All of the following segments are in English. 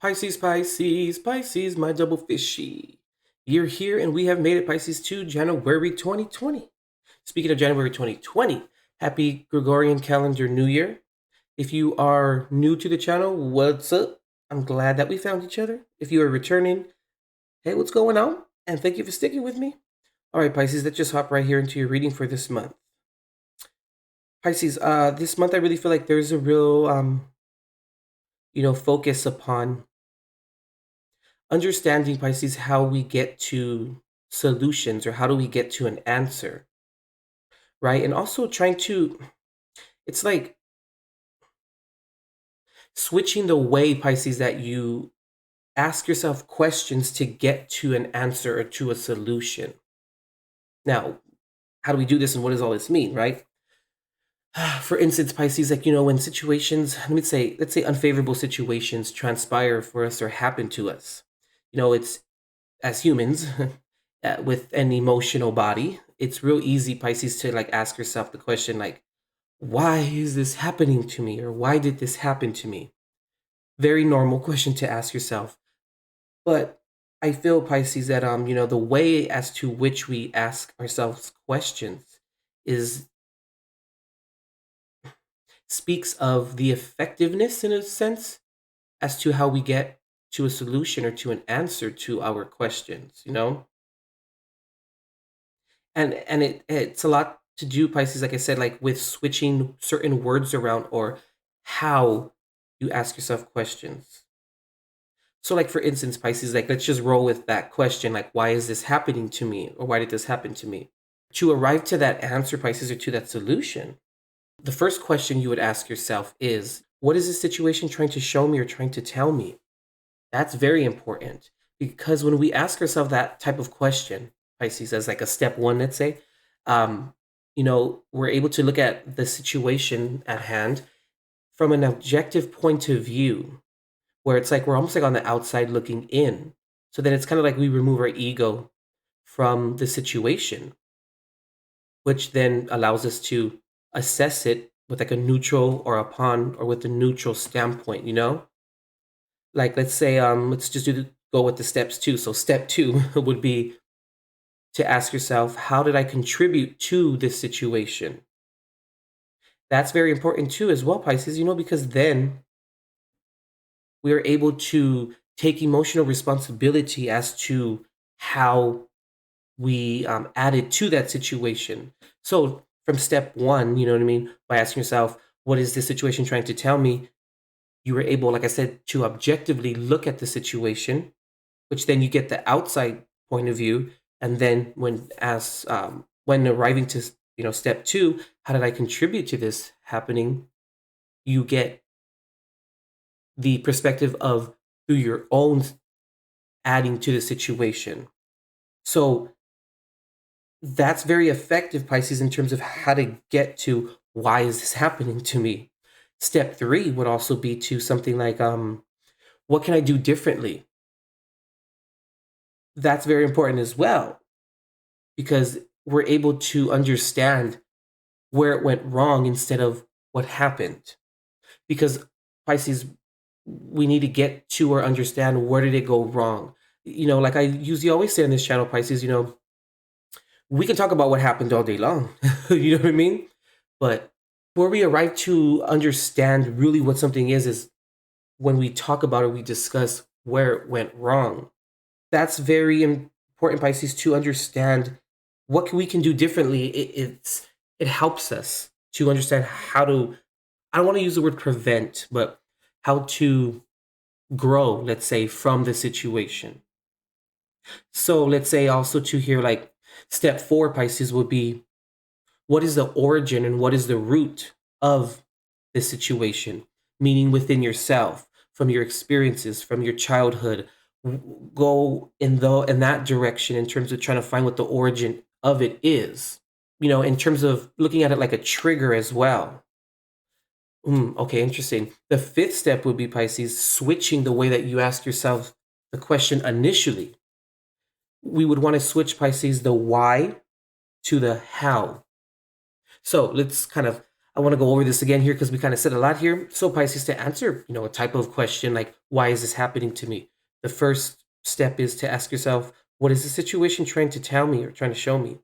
Pisces, Pisces, Pisces, my double fishy. You're here and we have made it, Pisces, to January 2020. Speaking of January 2020, happy Gregorian calendar New Year. If you are new to the channel, what's up? I'm glad that we found each other. If you are returning, hey, what's going on? And thank you for sticking with me. All right, Pisces, let's just hop right here into your reading for this month. Pisces, this month I really feel like there's a real, focus upon understanding, Pisces, how we get to solutions or how do we get to an answer, right? And also it's like switching the way, Pisces, that you ask yourself questions to get to an answer or to a solution. Now, how do we do this and what does all this mean, right? For instance, Pisces, when situations, let's say unfavorable situations transpire for us or happen to us, it's as humans with an emotional body, it's real easy, Pisces, to ask yourself the question why is this happening to me, or why did this happen to me? Very normal question to ask yourself. But I feel, Pisces, that the way as to which we ask ourselves questions speaks of the effectiveness, in a sense, as to how we get to a solution or to an answer to our questions, and it's a lot to do, Pisces, like I said, with switching certain words around or how you ask yourself questions. So for instance, Pisces, let's just roll with that question, why is this happening to me, or why did this happen to me? To arrive to that answer, Pisces, or to that solution, the first question you would ask yourself is, what is this situation trying to show me or trying to tell me? That's very important, because when we ask ourselves that type of question, Pisces, as a step one, let's say, we're able to look at the situation at hand from an objective point of view, where it's we're almost on the outside looking in. So then it's kind of we remove our ego from the situation, which then allows us to assess it with a neutral or with a neutral standpoint, let's say, let's just go with the steps too. So step two would be to ask yourself, how did I contribute to this situation? That's very important too as well, Pisces, because then we are able to take emotional responsibility as to how we added to that situation. So from step one, you know what I mean, by asking yourself, what is this situation trying to tell me? You were able, like I said, to objectively look at the situation, which then you get the outside point of view. And then when arriving to step two, how did I contribute to this happening? You get the perspective of through your own adding to the situation. So that's very effective, Pisces, in terms of how to get to why is this happening to me. Step three would also be to something like, what can I do differently? That's very important as well, because we're able to understand where it went wrong instead of what happened. Because, Pisces, we need to get to or understand where did it go wrong. Like I usually always say on this channel, Pisces, we can talk about what happened all day long. You know what I mean? But where we arrive to understand really what something is when we talk about it, we discuss where it went wrong. That's very important, Pisces, to understand what we can do differently. It helps us to understand how to, I don't want to use the word prevent, but how to grow, let's say, from the situation. So let's say also to here, step four, Pisces, would be, what is the origin and what is the root of the situation? Meaning within yourself, from your experiences, from your childhood. Go in that direction in terms of trying to find what the origin of it is. In terms of looking at it like a trigger as well. Okay, interesting. The fifth step would be, Pisces, switching the way that you ask yourself the question initially. We would want to switch, Pisces, the why to the how. So let's kind of I want to go over this again here because we kind of said a lot here. So Pisces, to answer, a type of question like, why is this happening to me? The first step is to ask yourself, what is the situation trying to tell me or trying to show me?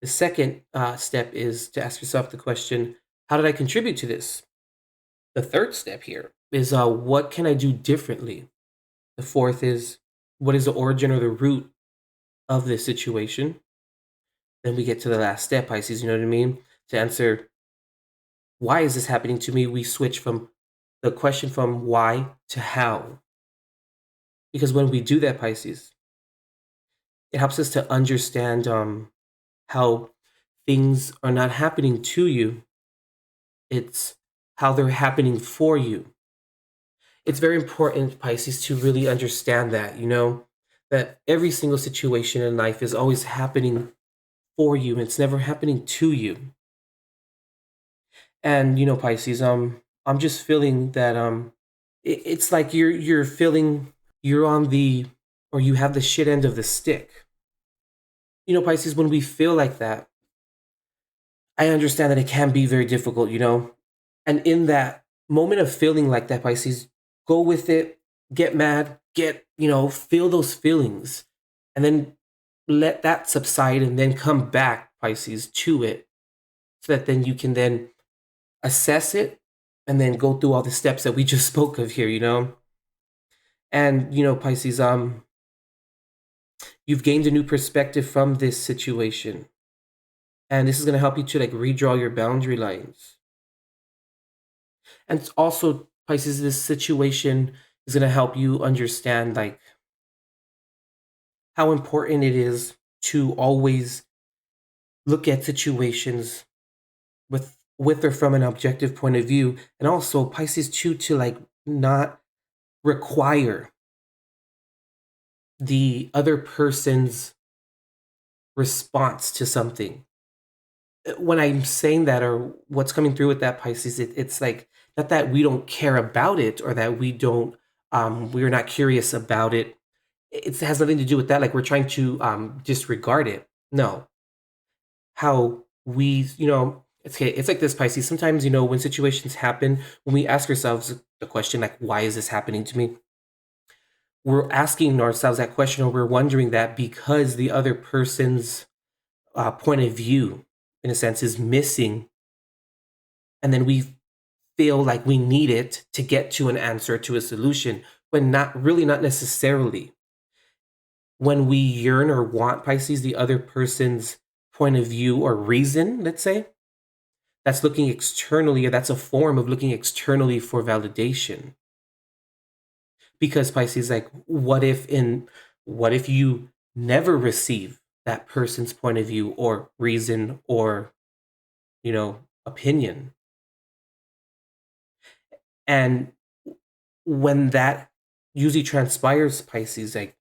The second step is to ask yourself the question, how did I contribute to this? The third step here is, what can I do differently? The fourth is, what is the origin or the root of this situation? Then we get to the last step, Pisces, you know what I mean? To answer, why is this happening to me? We switch from the question from why to how. Because when we do that, Pisces, it helps us to understand how things are not happening to you. It's how they're happening for you. It's very important, Pisces, to really understand that, that every single situation in life is always happening for you. It's never happening to you. And, Pisces, I'm just feeling that it's like you're feeling you're on the, or you have the shit end of the stick. Pisces, when we feel like that, I understand that it can be very difficult, and in that moment of feeling like that, Pisces, go with it, get mad, feel those feelings, and then let that subside and then come back, Pisces, to it, so that then you can then assess it and then go through all the steps that we just spoke of here, And, Pisces, you've gained a new perspective from this situation. And this is going to help you to like redraw your boundary lines. And it's also, Pisces, this situation is going to help you understand like how important it is to always look at situations with or from an objective point of view. And also, Pisces too, to like not require the other person's response to something. When I'm saying that, or what's coming through with that, Pisces, it's like not that we don't care about it or that we're not curious about it. It has nothing to do with that. Like we're trying to disregard it. No, how we, it's like this, Pisces. Sometimes, when situations happen, when we ask ourselves the question, like, why is this happening to me? We're asking ourselves that question, or we're wondering that because the other person's point of view, in a sense, is missing. And then we feel like we need it to get to an answer, to a solution, but not necessarily. When we yearn or want, Pisces, the other person's point of view or reason, let's say, that's looking externally, or that's a form of looking externally for validation. Because, Pisces, like, what if you never receive that person's point of view or reason or, opinion? And when that usually transpires, Pisces, like,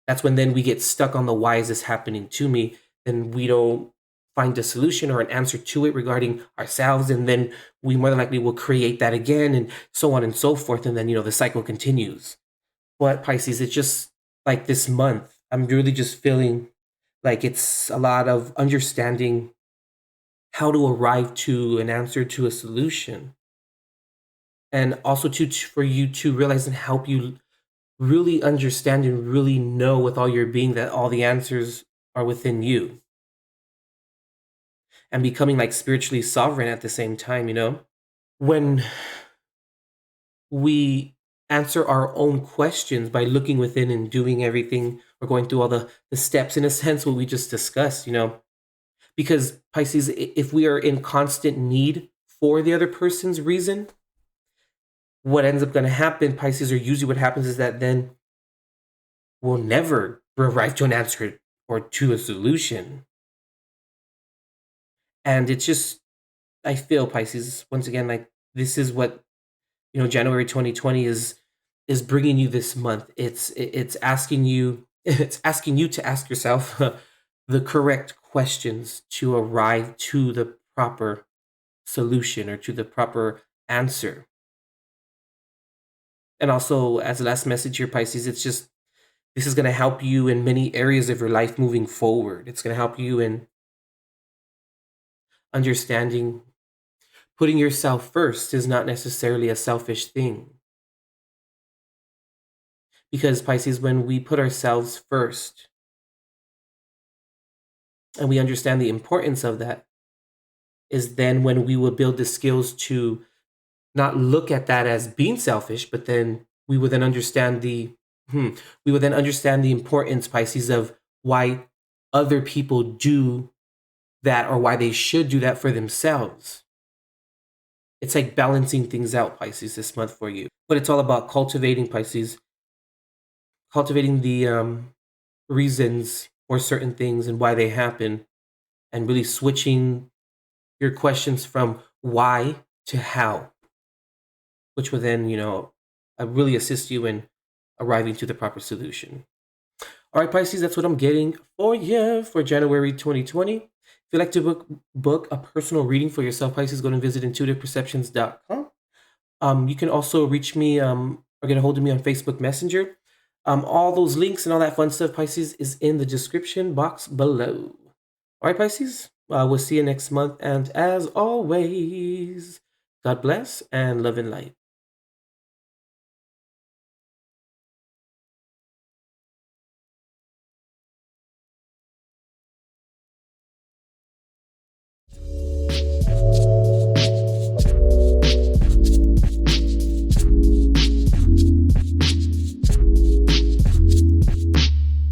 that's when then we get stuck on the why is this happening to me? Then we don't find a solution or an answer to it regarding ourselves. And then we more than likely will create that again and so on and so forth. And then, the cycle continues. But Pisces, it's just like this month, I'm really just feeling like it's a lot of understanding how to arrive to an answer, to a solution. And also for you to realize and help you really understand and really know with all your being that all the answers are within you, and becoming like spiritually sovereign at the same time, when we answer our own questions by looking within and doing everything, or going through all the steps, in a sense, what we just discussed, because Pisces, if we are in constant need for the other person's reason, what ends up going to happen, Pisces, or usually what happens, is that then we'll never arrive to an answer or to a solution. And it's just, I feel, Pisces, once again, like this is what, January 2020 is bringing you this month. It's asking you to ask yourself the correct questions to arrive to the proper solution or to the proper answer. And also, as the last message here, Pisces, it's just, this is going to help you in many areas of your life moving forward. It's going to help you in understanding, putting yourself first is not necessarily a selfish thing. Because Pisces, when we put ourselves first and we understand the importance of that, is then when we will build the skills to not look at that as being selfish, but then we would then understand we would then understand the importance, Pisces, of why other people do that or why they should do that for themselves. It's like balancing things out, Pisces, this month for you. But it's all about cultivating, Pisces, cultivating the reasons for certain things and why they happen, and really switching your questions from why to how, which will then, really assist you in arriving to the proper solution. All right, Pisces, that's what I'm getting for you for January 2020. If you'd like to book a personal reading for yourself, Pisces, go and visit intuitiveperceptions.com. You can also reach me or get a hold of me on Facebook Messenger. All those links and all that fun stuff, Pisces, is in the description box below. All right, Pisces, we'll see you next month. And as always, God bless and love and light.